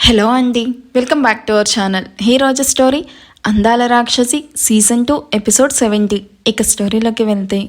Hello అండి, welcome back to our channel. ఈరోజు story అందాల రాక్షసి సీజన్ 2 ఎపిసోడ్ 70. ఇక స్టోరీలోకి వెళ్తే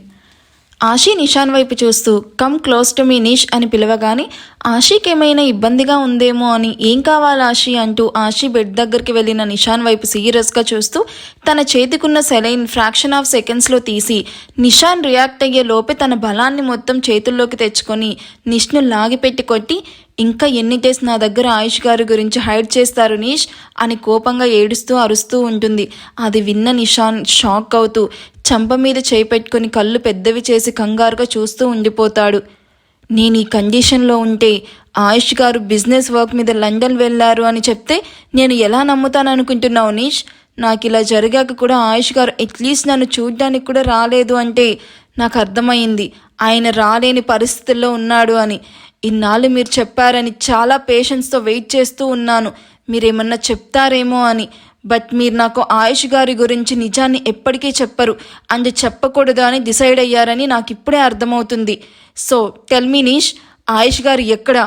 ఆషి నిషాన్ వైపు చూస్తూ కమ్ క్లోజ్ టు మీ నిష్ అని పిలవగానే ఆషికి ఏమైనా ఇబ్బందిగా ఉందేమో అని ఏం కావాలి ఆషి అంటూ ఆషి బెడ్ దగ్గరికి వెళ్ళిన నిషాన్ వైపు సీరియస్గా చూస్తూ తన చేతికున్న సెలైన్ ఫ్రాక్షన్ ఆఫ్ సెకండ్స్లో తీసి నిషాన్ రియాక్ట్ అయ్యే లోపే తన బలాన్ని మొత్తం చేతుల్లోకి తెచ్చుకొని నిష్ను లాగిపెట్టి కొట్టి ఇంకా ఎన్ని డేస్ నా దగ్గర ఆయుష్ గారి గురించి హైడ్ చేస్తారు నిష్ అని కోపంగా ఏడుస్తూ అరుస్తూ ఉంటుంది. అది విన్న నిషాన్ షాక్ అవుతూ చంప మీద చేయి పెట్టుకుని కళ్ళు పెద్దవి చేసి కంగారుగా చూస్తూ ఉండిపోతాడు. నేను ఈ కండిషన్లో ఉంటే ఆయుష్ గారు బిజినెస్ వర్క్ మీద లండన్ వెళ్ళారు అని చెప్తే నేను ఎలా నమ్ముతాను అనుకుంటున్నావు నిష్? నాకు ఇలా జరిగాక కూడా ఆయుష్ గారు అట్లీస్ట్ నన్ను చూడ్డానికి కూడా రాలేదు అంటే నాకు అర్థమైంది ఆయన రాలేని పరిస్థితుల్లో ఉన్నాడు అని. ఇన్నాళ్ళు మీరు చెప్పారని చాలా పేషెన్స్తో వెయిట్ చేస్తూ ఉన్నాను మీరేమన్నా చెప్తారేమో అని. బట్ మీరు నాకు ఆయుష్ గారి గురించి నిజాన్ని ఎప్పటికీ చెప్పరు అండ్ చెప్పకూడదు అని డిసైడ్ అయ్యారని నాకు ఇప్పుడే అర్థమవుతుంది. సో టెల్ మీ నిష్, ఆయుష్ గారు ఎక్కడ?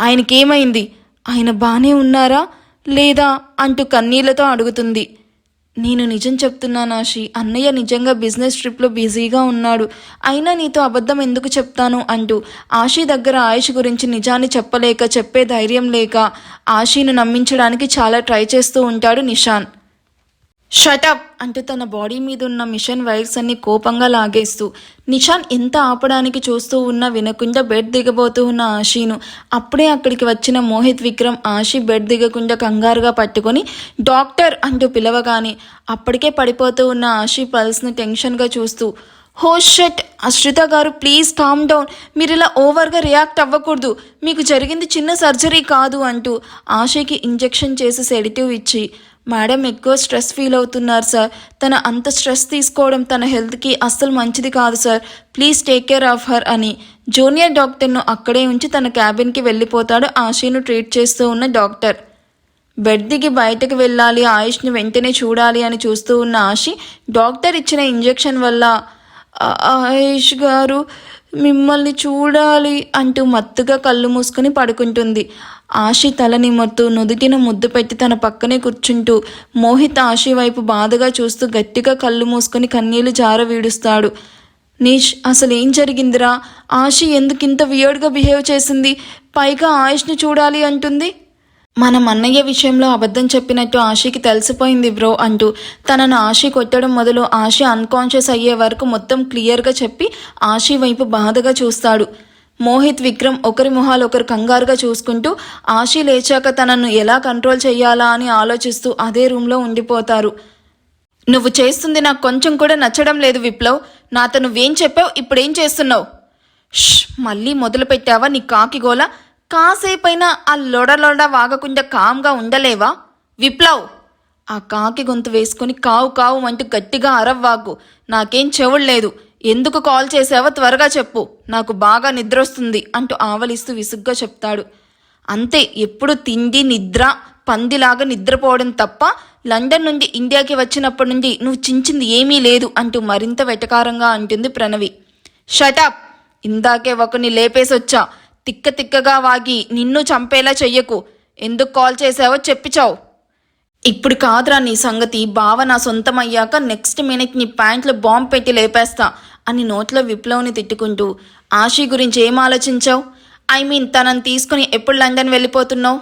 ఆయనకేమైంది? ఆయన బాగానే ఉన్నారా లేదా అంటూ కన్నీళ్లతో అడుగుతుంది. నేను నిజం చెప్తున్నాను ఆషి, అన్నయ్య నిజంగా బిజినెస్ ట్రిప్లో బిజీగా ఉన్నాడు, అయినా నీతో అబద్ధం ఎందుకు చెప్తాను అంటూ ఆషి దగ్గర ఆయుష్ గురించి నిజాన్ని చెప్పలేక చెప్పే ధైర్యం లేక ఆషిని నమ్మించడానికి చాలా ట్రై చేస్తూ ఉంటాడు నిషాన్. షటప్ అంటూ తన బాడీ మీద ఉన్న మిషన్ వైర్స్ అన్ని కోపంగా లాగేస్తూ నిషాన్ ఎంత ఆపడానికి చూస్తూ ఉన్నా వినకుండా బెడ్ దిగబోతూ ఉన్న ఆషిను అప్పుడే అక్కడికి వచ్చిన మోహిత్ విక్రమ్ ఆషి బెడ్ దిగకుండా కంగారుగా పట్టుకొని డాక్టర్ అంటూ పిలవగానే అప్పటికే పడిపోతూ ఉన్న ఆషి పల్స్ను టెన్షన్గా చూస్తూ హో షట్ అశ్రిత గారు ప్లీజ్ కామ్ డౌన్, మీరు ఇలా ఓవర్గా రియాక్ట్ అవ్వకూడదు, మీకు జరిగింది చిన్న సర్జరీ కాదు అంటూ ఆషికి ఇంజెక్షన్ చేసి సెడిటివ్ ఇచ్చి మేడం ఎక్కువ స్ట్రెస్ ఫీల్ అవుతున్నారు సార్, తన అంత స్ట్రెస్ తీసుకోవడం తన హెల్త్కి అస్సలు మంచిది కాదు sir, please take care of her అని జూనియర్ డాక్టర్ను అక్కడే ఉంచి తన క్యాబిన్కి వెళ్ళిపోతాడు ఆషిను ట్రీట్ చేస్తూ ఉన్న డాక్టర్. బెడ్ దిగి బయటకు వెళ్ళాలి, ఆయుష్ని వెంటనే చూడాలి అని చూస్తూ ఉన్న ఆషి డాక్టర్ ఇచ్చిన ఇంజెక్షన్ వల్ల ఆయుష్ గారు మిమ్మల్ని చూడాలి అంటూ మత్తుగా కళ్ళు మూసుకొని పడుకుంటుంది. ఆషి తల నిమర్తూ నుదుటిన ముద్దు పెట్టి తన పక్కనే కూర్చుంటూ మోహిత్ ఆషి వైపు బాధగా చూస్తూ గట్టిగా కళ్ళు మూసుకొని కన్నీళ్లు జార వీడుస్తాడు. నిష్ అసలు ఏం జరిగిందిరా? ఆషి ఎందుకింత వియర్డ్గా బిహేవ్ చేసింది? పైగా ఆయుష్ని చూడాలి అంటుంది. మనం అన్నయ్య విషయంలో అబద్ధం చెప్పినట్టు ఆషికి తెలిసిపోయింది బ్రో అంటూ తనను ఆషి కొట్టడం మొదలు ఆషి అన్కాన్షియస్ అయ్యే వరకు మొత్తం క్లియర్గా చెప్పి ఆషి వైపు బాధగా చూస్తాడు. మోహిత్ విక్రమ్ ఒకరి మొహాలు ఒకరు కంగారుగా చూసుకుంటూ ఆషి లేచాక తనను ఎలా కంట్రోల్ చేయాలా అని ఆలోచిస్తూ అదే రూమ్లో ఉండిపోతారు. నువ్వు చేస్తుంది నాకు కొంచెం కూడా నచ్చడం లేదు విప్లవ్, నాతో నువ్వేం చెప్పావు, ఇప్పుడేం చేస్తున్నావు? మళ్ళీ మొదలు పెట్టావా నీ కాకిగోల? కాసేపైనా ఆ లొడ వాగకుండా కామ్గా ఉండలేవా విప్లవ్? ఆ కాకి గొంతు వేసుకుని కావు కావు అంటూ గట్టిగా అరవ్వాకు, నాకేం చెవుడు, ఎందుకు కాల్ చేసావో త్వరగా చెప్పు, నాకు బాగా నిద్రొస్తుంది అంటూ ఆవలిస్తూ విసుగ్గా చెప్తాడు. అంతే, ఎప్పుడు తిండి నిద్ర పందిలాగా నిద్రపోవడం తప్ప లండన్ నుండి ఇండియాకి వచ్చినప్పటి నుండి నువ్వు చించింది ఏమీ లేదు అంటూ మరింత వెటకారంగా అంటుంది ప్రణవి. షటప్, ఇందాకే ఒకరిని లేపేసొచ్చా, తిక్కగా వాగి నిన్ను చంపేలా చెయ్యకు, ఎందుకు కాల్ చేసావో చెప్పిచావు. ఇప్పుడు కాదురా నీ సంగతి, బావ నా సొంతమయ్యాక నెక్స్ట్ మినిట్ నీ ప్యాంట్లో బాంబు పెట్టి లేపేస్తా అని నోట్లో విప్లవ్ని తిట్టుకుంటూ ఆషి గురించి ఏం ఆలోచించావు? తనని తీసుకుని ఎప్పుడు లండన్ వెళ్ళిపోతున్నావు?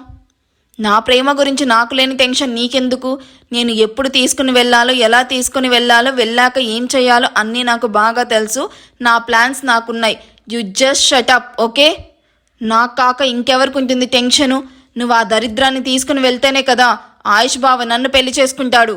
నా ప్రేమ గురించి నాకు లేని టెన్షన్ నీకెందుకు? నేను ఎప్పుడు తీసుకుని వెళ్ళాలో, ఎలా తీసుకుని వెళ్ళాలో, వెళ్ళాక ఏం చేయాలో అన్నీ నాకు బాగా తెలుసు, నా ప్లాన్స్ నాకున్నాయి. You just shut up okay? నాకు కాక ఇంకెవరికి ఉంటుంది టెన్షను? నువ్వు ఆ దరిద్రాన్ని తీసుకుని వెళ్తేనే కదా ఆయుష్ బావ నన్ను పెళ్లి చేసుకుంటాడు.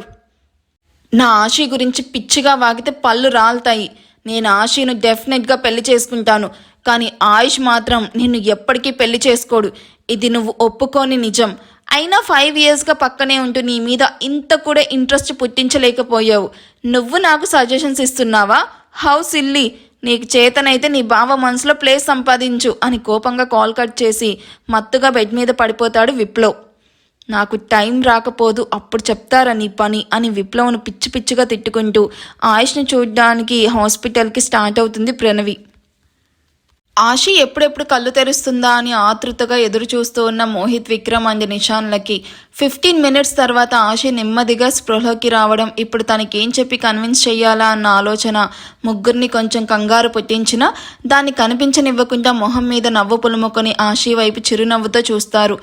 నా ఆషి గురించి పిచ్చిగా వాగితే పళ్ళు రాలుతాయి. నేను ఆషిను డెఫినెట్గా పెళ్లి చేసుకుంటాను, కానీ ఆయుష్ మాత్రం నిన్ను ఎప్పటికీ పెళ్లి చేసుకోడు. ఇది నువ్వు ఒప్పుకోని నిజం. అయినా 5 yearsగా పక్కనే ఉంటూ నీ మీద ఇంత కూడా ఇంట్రెస్ట్ పుట్టించలేకపోయావు. నువ్వు నాకు సజెషన్స్ ఇస్తున్నావా? How silly. నీకు చేతనైతే నీ బావ మనసులో ప్లేస్ సంపాదించు అని కోపంగా కాల్ కట్ చేసి మత్తుగా బెడ్ మీద పడిపోతాడు విప్లవ్. నాకు టైం రాకపోదు, అప్పుడు చెప్తారా నీ పని అని విప్లవ్ను పిచ్చిగా తిట్టుకుంటూ ఆయుష్ని చూడడానికి హాస్పిటల్కి స్టార్ట్ అవుతుంది ప్రణవి. ఆషి ఎప్పుడెప్పుడు కళ్ళు తెరుస్తుందా అని ఆతృతగా ఎదురు చూస్తూ ఉన్న మోహిత్, విక్రమ్ అండ్ నిషాన్లకి 15 మినిట్స్ తర్వాత ఆషి నెమ్మదిగా స్పృహలోకి రావడం, ఇప్పుడు తనకేం చెప్పి కన్విన్స్ చెయ్యాలా అన్న ఆలోచన ముగ్గురిని కొంచెం కంగారు పుట్టించినా దాన్ని కనిపించనివ్వకుండా మొహం మీద నవ్వు పులుముకొని ఆషి వైపు చిరునవ్వుతో చూస్తారు.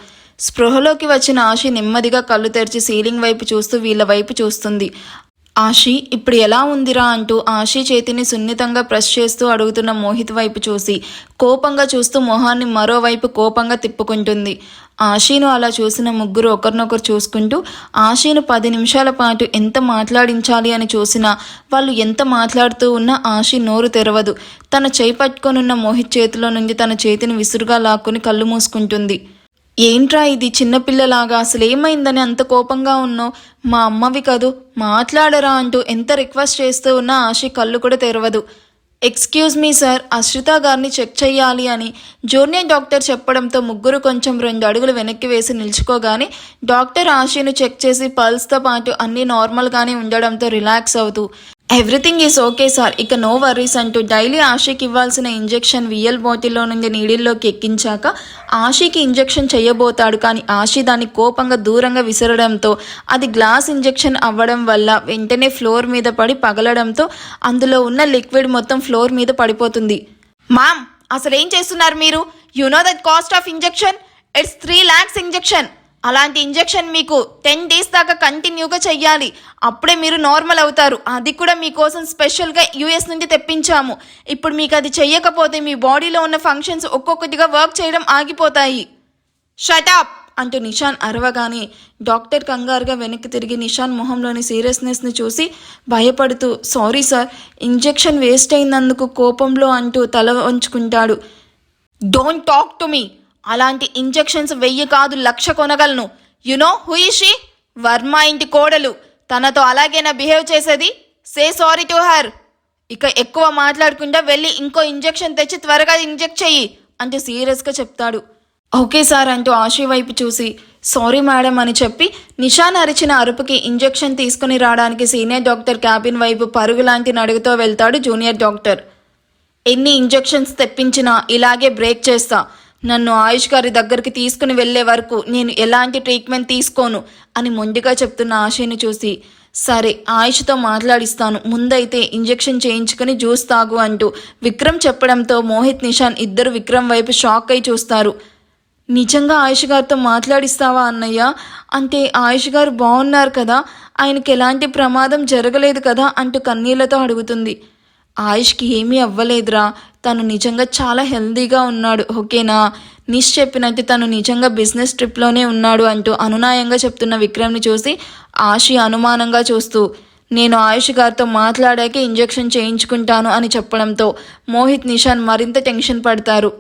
స్పృహలోకి వచ్చిన ఆషి నెమ్మదిగా కళ్ళు తెరిచి సీలింగ్ వైపు చూస్తూ వీళ్ళ వైపు చూస్తుంది. ఆషి ఇప్పుడు ఎలా ఉందిరా అంటూ ఆషి చేతిని సున్నితంగా ప్రెస్ చేస్తూ అడుగుతున్న మోహిత్ వైపు చూసి కోపంగా చూస్తూ మొహాన్ని మరోవైపు కోపంగా తిప్పుకుంటుంది. ఆషీను అలా చూసిన ముగ్గురు ఒకరినొకరు చూసుకుంటూ ఆషీను 10 నిమిషాల పాటు ఎంత మాట్లాడించాలి అని చూసినా వాళ్ళు ఎంత మాట్లాడుతూ ఉన్నా ఆషి నోరు తెరవదు. తన చేయి పట్టుకొనున్న మోహిత్ చేతిలో నుండి తన చేతిని విసురుగా లాక్కుని కళ్ళు మూసుకుంటుంది. ఏంట్రా ఇది చిన్నపిల్లలాగా, అసలేమైందని అంత కోపంగా ఉన్నావు? మా అమ్మవి కదూ, మాట్లాడరా అంటూ ఎంత రిక్వెస్ట్ చేస్తూ ఉన్నా ఆషి కళ్ళు కూడా తెరవదు. ఎక్స్క్యూజ్ మీ సార్, అశ్రిత గారిని చెక్ చెయ్యాలి అని జూనియర్ డాక్టర్ చెప్పడంతో ముగ్గురు కొంచెం 2 అడుగులు వెనక్కి వేసి నిల్చుకోగానే డాక్టర్ ఆషిను చెక్ చేసి పల్స్తో పాటు అన్నీ నార్మల్గానే ఉండడంతో రిలాక్స్ అవుతూ ఎవ్రీథింగ్ ఈజ్ ఓకే సార్, ఇక నో వర్రీస్ అంటూ డైలీ ఆషికి ఇవ్వాల్సిన ఇంజెక్షన్ విఎల్ బాటిల్లో నుండి నీడిల్లోకి ఎక్కించాక ఆషికి ఇంజెక్షన్ చేయబోతాడు. కానీ ఆషి దాన్ని కోపంగా దూరంగా విసరడంతో అది గ్లాస్ ఇంజెక్షన్ అవ్వడం వల్ల వెంటనే ఫ్లోర్ మీద పడి పగలడంతో అందులో ఉన్న లిక్విడ్ మొత్తం ఫ్లోర్ మీద పడిపోతుంది. మామ్, అసలేం చేస్తున్నారు మీరు? You know that cost of injection? It's 3 lakhs injection. అలాంటి ఇంజెక్షన్ మీకు 10 days దాకా కంటిన్యూగా చెయ్యాలి, అప్పుడే మీరు నార్మల్ అవుతారు. అది కూడా మీకోసం స్పెషల్గా US నుండి తెప్పించాము. ఇప్పుడు మీకు అది చెయ్యకపోతే మీ బాడీలో ఉన్న ఫంక్షన్స్ ఒక్కొక్కటిగా వర్క్ చేయడం ఆగిపోతాయి. షటప్ అంటూ నిషాన్ అరవగానే డాక్టర్ కంగారుగా వెనక్కి తిరిగి నిషాన్ మొహంలోని సీరియస్నెస్ని చూసి భయపడుతూ సారీ సార్, ఇంజెక్షన్ వేస్ట్ అయినందుకు కోపంలో అంటూ తల వంచుకుంటాడు. Don't talk to me. అలాంటి ఇంజెక్షన్స్ 1000 కాదు 1,00,000 కొనగలను. You know who is she? Varma ఇంటి కోడలు. తనతో అలాగేనా బిహేవ్ చేసేది? Say sorry to her. ఇక ఎక్కువ మాట్లాడకుండా వెళ్ళి ఇంకో ఇంజెక్షన్ తెచ్చి త్వరగా ఇంజెక్ట్ చెయ్యి అంటూ సీరియస్గా చెప్తాడు. ఓకే సార్ అంటూ ఆషి వైపు చూసి సారీ మేడం అని చెప్పి నిషాన్ అరిచిన అరుపుకి ఇంజెక్షన్ తీసుకుని రావడానికి సీనియర్ డాక్టర్ క్యాబిన్ వైపు పరుగులాంటి నడుగుతో వెళ్తాడు జూనియర్ డాక్టర్. ఎన్ని ఇంజెక్షన్స్ తెప్పించినా ఇలాగే బ్రేక్ చేస్తా. నన్ను ఆయుష్ గారి దగ్గరికి తీసుకుని వెళ్లే వరకు నేను ఎలాంటి ట్రీట్మెంట్ తీసుకోను అని మొండిగా చెప్తున్న ఆశని చూసి సరే ఆయుష్తో మాట్లాడిస్తాను, ముందైతే ఇంజెక్షన్ చేయించుకుని జ్యూస్ తాగు అంటూ విక్రమ్ చెప్పడంతో మోహిత్, నిషాన్ ఇద్దరు విక్రమ్ వైపు షాక్ అయి చూస్తారు. నిజంగా ఆయుష్ గారితో మాట్లాడిస్తావా అన్నయ్య? అంటే ఆయుష్ గారు బాగున్నారు కదా, ఆయనకి ఎలాంటి ప్రమాదం జరగలేదు కదా అంటూ కన్నీళ్లతో అడుగుతుంది. ఆయుష్కి ఏమీ అవ్వలేదురా, తను నిజంగా చాలా హెల్దీగా ఉన్నాడు, ఓకేనా? నిష్ చెప్పినట్టు తను నిజంగా బిజినెస్ ట్రిప్లోనే ఉన్నాడు అంటూ అనునాయంగా చెప్తున్న విక్రమ్ని చూసి ఆషి అనుమానంగా చూస్తూ నేను ఆయుష్ గారితో మాట్లాడాకే ఇంజెక్షన్ చేయించుకుంటాను అని చెప్పడంతో మోహిత్, నిషాన్ మరింత టెన్షన్ పడతారు.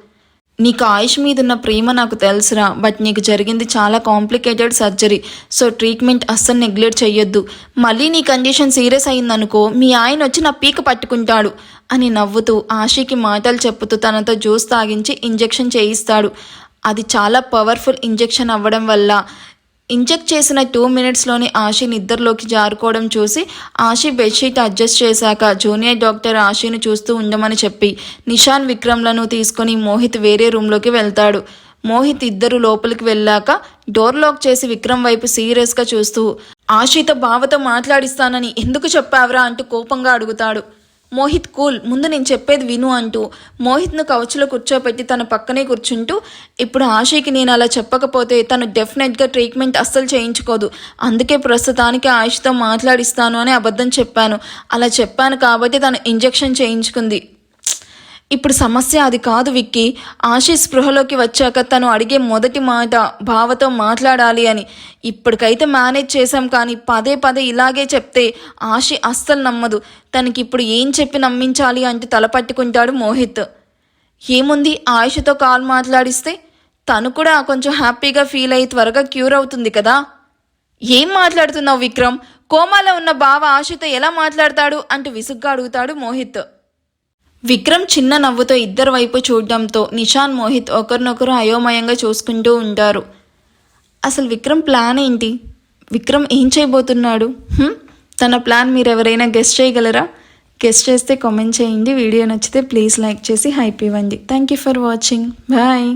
నీకు ఆయుష్ మీద ఉన్న ప్రేమ నాకు తెలుసురా, బట్ నీకు జరిగింది చాలా కాంప్లికేటెడ్ సర్జరీ, సో ట్రీట్మెంట్ అస్సలు నెగ్లెక్ట్ చెయ్యొద్దు. మళ్ళీ నీ కండిషన్ సీరియస్ అయిందనుకో మీ ఆయన వచ్చి నా పీక పట్టుకుంటాడు అని నవ్వుతూ ఆషికి మాటలు చెప్పుతూ తనతో జ్యూస్ తాగించి ఇంజెక్షన్ చేయిస్తాడు. అది చాలా పవర్ఫుల్ ఇంజెక్షన్ అవ్వడం వల్ల ఇంజెక్ట్ చేసిన 2 minutesలోనే ఆషి నిద్రలోకి జారుకోవడం చూసి ఆషి బెడ్షీట్ అడ్జస్ట్ చేశాక జూనియర్ డాక్టర్ ఆషిని చూస్తూ ఉండమని చెప్పి నిషాన్, విక్రమ్లను తీసుకొని మోహిత్ వేరే రూమ్లోకి వెళ్తాడు. మోహిత్ ఇద్దరు లోపలికి వెళ్ళాక డోర్ లాక్ చేసి విక్రమ్ వైపు సీరియస్గా చూస్తూ ఆషితో బావతో మాట్లాడిస్తానని ఎందుకు చెప్పావురా అంటూ కోపంగా అడుగుతాడు. మోహిత్ కూల్, ముందు నేను చెప్పేది విను అంటూ మోహిత్ను కౌచ్లో కూర్చోపెట్టి తన పక్కనే కూర్చుంటూ ఇప్పుడు ఆషికి నేను అలా చెప్పకపోతే తను డెఫినెట్గా ట్రీట్మెంట్ అస్సలు చేయించుకోదు, అందుకే ప్రస్తుతానికి ఆయుష్తో మాట్లాడిస్తాను అని అబద్ధం చెప్పాను. అలా చెప్పాను కాబట్టి తను ఇంజెక్షన్ చేయించుకుంది. ఇప్పుడు సమస్య అది కాదు విక్కీ, ఆశి స్పృహలోకి వచ్చాక తను అడిగే మొదటి మాట బావతో మాట్లాడాలి అని. ఇప్పటికైతే మేనేజ్ చేశాం, కానీ పదే పదే ఇలాగే చెప్తే ఆశి అస్సలు నమ్మదు. తనకిప్పుడు ఏం చెప్పి నమ్మించాలి అంటే తల పట్టుకుంటాడు మోహిత్. ఏముంది, ఆయుషతో కాల్ మాట్లాడిస్తే తను కూడా కొంచెం హ్యాపీగా ఫీల్ అయ్యి త్వరగా క్యూర్ అవుతుంది కదా. ఏం మాట్లాడుతున్నావు విక్రమ్? కోమాలో ఉన్న బావ ఆశతో ఎలా మాట్లాడతాడు అంటూ విసుగ్గా అడుగుతాడు మోహిత్. విక్రమ్ చిన్న నవ్వుతో ఇద్దరు వైపు చూడడంతో నిషాన్, మోహిత్ ఒకరినొకరు అయోమయంగా చూసుకుంటూ ఉంటారు. అసలు విక్రమ్ ప్లాన్ ఏంటి? విక్రమ్ ఏం చేయబోతున్నాడు? తన ప్లాన్ మీరు ఎవరైనా గెస్ట్ చేయగలరా? గెస్ట్ చేస్తే కామెంట్ చేయండి. వీడియో నచ్చితే ప్లీజ్ లైక్ చేసి హైప్ ఇవ్వండి. Thank you for watching. Bye.